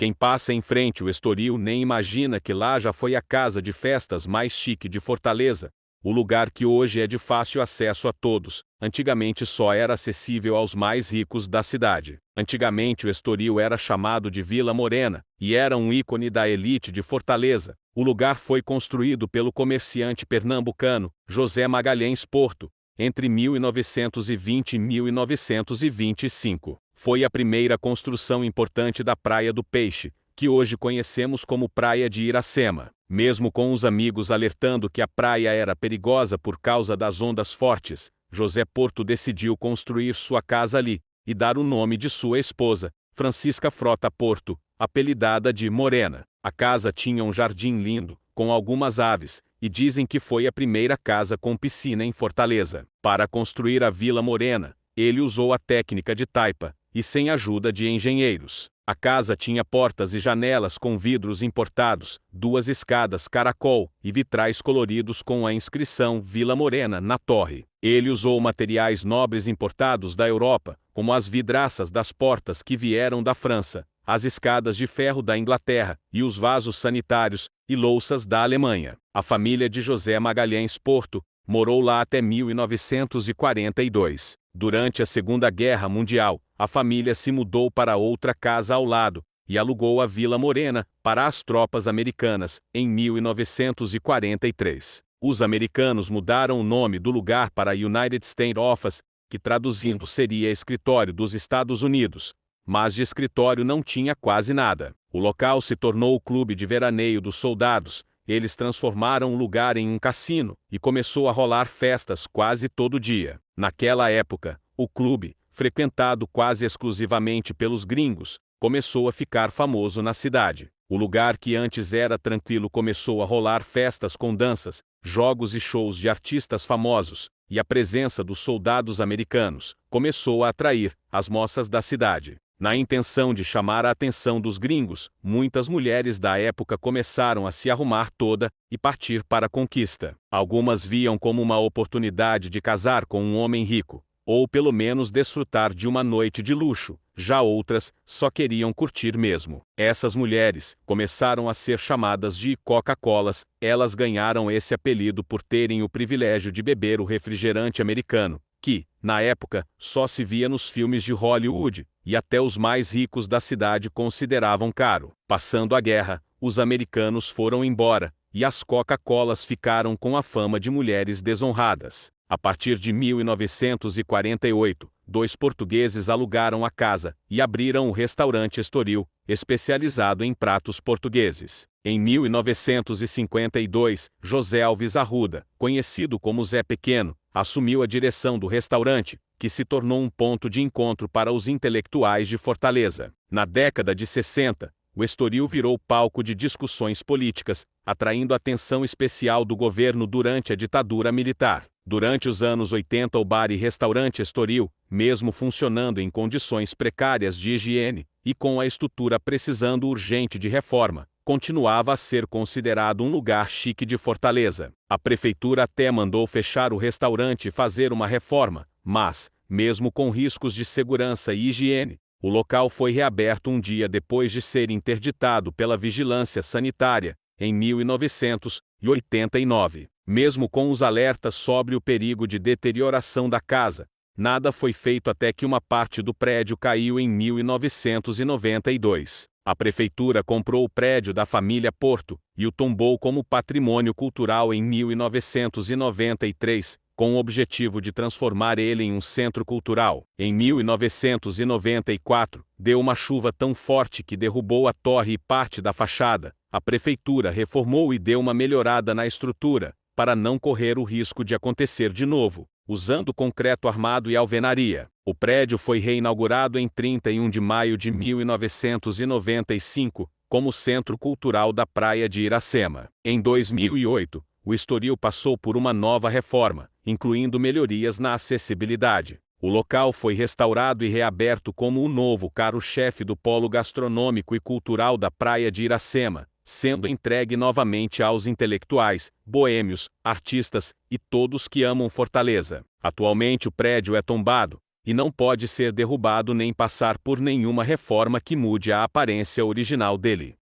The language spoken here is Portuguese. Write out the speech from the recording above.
Quem passa em frente o Estoril nem imagina que lá já foi a casa de festas mais chique de Fortaleza, o lugar que hoje é de fácil acesso a todos, antigamente só era acessível aos mais ricos da cidade. Antigamente o Estoril era chamado de Vila Morena, e era um ícone da elite de Fortaleza. O lugar foi construído pelo comerciante pernambucano, José Magalhães Porto, entre 1920 e 1925. Foi a primeira construção importante da Praia do Peixe, que hoje conhecemos como Praia de Iracema. Mesmo com os amigos alertando que a praia era perigosa por causa das ondas fortes, José Porto decidiu construir sua casa ali, e dar o nome de sua esposa, Francisca Frota Porto, apelidada de Morena. A casa tinha um jardim lindo, com algumas aves, e dizem que foi a primeira casa com piscina em Fortaleza. Para construir a Vila Morena, ele usou a técnica de taipa, e sem ajuda de engenheiros. A casa tinha portas e janelas com vidros importados, 2 escadas caracol e vitrais coloridos com a inscrição Vila Morena na torre. Ele usou materiais nobres importados da Europa, como as vidraças das portas que vieram da França, as escadas de ferro da Inglaterra e os vasos sanitários e louças da Alemanha. A família de José Magalhães Porto morou lá até 1942. Durante a Segunda Guerra Mundial, a família se mudou para outra casa ao lado e alugou a Vila Morena para as tropas americanas em 1943. Os americanos mudaram o nome do lugar para United States Office, que traduzindo seria Escritório dos Estados Unidos, mas de escritório não tinha quase nada. O local se tornou o clube de veraneio dos soldados. Eles transformaram o lugar em um cassino, e começou a rolar festas quase todo dia. Naquela época, o clube, frequentado quase exclusivamente pelos gringos, começou a ficar famoso na cidade. O lugar que antes era tranquilo começou a rolar festas com danças, jogos e shows de artistas famosos, e a presença dos soldados americanos começou a atrair as moças da cidade. Na intenção de chamar a atenção dos gringos, muitas mulheres da época começaram a se arrumar toda e partir para a conquista. Algumas viam como uma oportunidade de casar com um homem rico, ou pelo menos desfrutar de uma noite de luxo. Já outras só queriam curtir mesmo. Essas mulheres começaram a ser chamadas de Coca-Colas. Elas ganharam esse apelido por terem o privilégio de beber o refrigerante americano, que, na época, só se via nos filmes de Hollywood, e até os mais ricos da cidade consideravam caro. Passando a guerra, os americanos foram embora, e as Coca-Colas ficaram com a fama de mulheres desonradas. A partir de 1948, 2 portugueses alugaram a casa e abriram o restaurante Estoril, especializado em pratos portugueses. Em 1952, José Alves Arruda, conhecido como Zé Pequeno, assumiu a direção do restaurante, que se tornou um ponto de encontro para os intelectuais de Fortaleza. Na década de 60, o Estoril virou palco de discussões políticas, atraindo atenção especial do governo durante a ditadura militar. Durante os anos 80, o bar e restaurante Estoril, mesmo funcionando em condições precárias de higiene, e com a estrutura precisando urgente de reforma, continuava a ser considerado um lugar chique de Fortaleza. A prefeitura até mandou fechar o restaurante e fazer uma reforma, mas, mesmo com riscos de segurança e higiene, o local foi reaberto um dia depois de ser interditado pela vigilância sanitária, em 1989. Mesmo com os alertas sobre o perigo de deterioração da casa, nada foi feito até que uma parte do prédio caiu em 1992. A prefeitura comprou o prédio da família Porto e o tombou como patrimônio cultural em 1993, com o objetivo de transformar ele em um centro cultural. Em 1994, deu uma chuva tão forte que derrubou a torre e parte da fachada. A prefeitura reformou e deu uma melhorada na estrutura, para não correr o risco de acontecer de novo, usando concreto armado e alvenaria. O prédio foi reinaugurado em 31 de maio de 1995, como Centro Cultural da Praia de Iracema. Em 2008, o Estoril passou por uma nova reforma, incluindo melhorias na acessibilidade. O local foi restaurado e reaberto como o novo carro-chefe do polo gastronômico e cultural da Praia de Iracema, sendo entregue novamente aos intelectuais, boêmios, artistas e todos que amam Fortaleza. Atualmente o prédio é tombado, e não pode ser derrubado nem passar por nenhuma reforma que mude a aparência original dele.